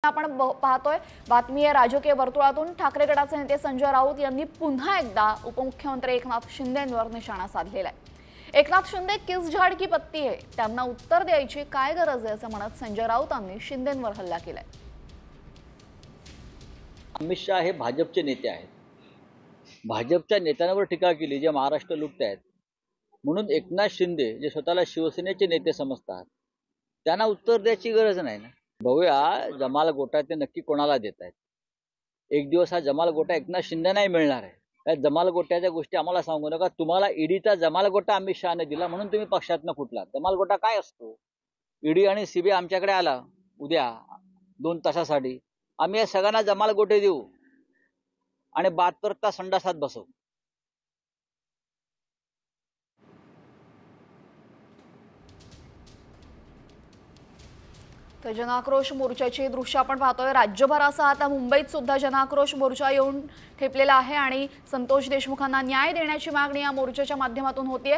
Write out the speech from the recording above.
आपण पाहतोय बातमी आहे राजकीय वर्तुळातून। ठाकरे गटाचे नेते संजय राऊत यांनी पुन्हा एकदा उपमुख्यमंत्री एकनाथ शिंदेंवर निशाणा साधलेला आहे। एकनाथ शिंदे किस झाड की पत्ती आहे, त्यांना उत्तर द्यायची काय गरज आहे असं म्हणत संजय राऊतांनी शिंदेंवर हल्ला केलाय। अमित शाह हे भाजपचे नेते आहेत, भाजपच्या नेत्यांवर टीका केली जे महाराष्ट्र लुटतायत, म्हणून एकनाथ शिंदे जे स्वतःला शिवसेनेचे नेते समजतात त्यांना उत्तर द्यायची गरज नाही ना। बघूया जमाल गोटा ते नक्की कोणाला देत आहेत। एक दिवस हा जमाल गोटा एकनाथ शिंदे नाही मिळणार आहे। या जमाल गोट्याच्या गोष्टी आम्हाला सांगू नका। तुम्हाला ईडीचा जमाल गोटा अमित शहाने दिला म्हणून तुम्ही पक्षातनं फुटलात। जमाल गोटा काय असतो? ईडी आणि सीबीआय आमच्याकडे आला उद्या 2 तासासाठी, आम्ही या सगळ्यांना जमाल गोटे देऊ आणि 72 तास संडासात बसवू। तर जनाक्रोश मोर्चाची दृश्य आपण पाहतोय। राज्यभरासह आता मुंबईत सुद्धा जनाक्रोश मोर्चा येऊन ठेपलेला आहे आणि संतोष देशमुखांना न्याय देण्याची मागणी या मोर्चाच्या माध्यमातून होतीये।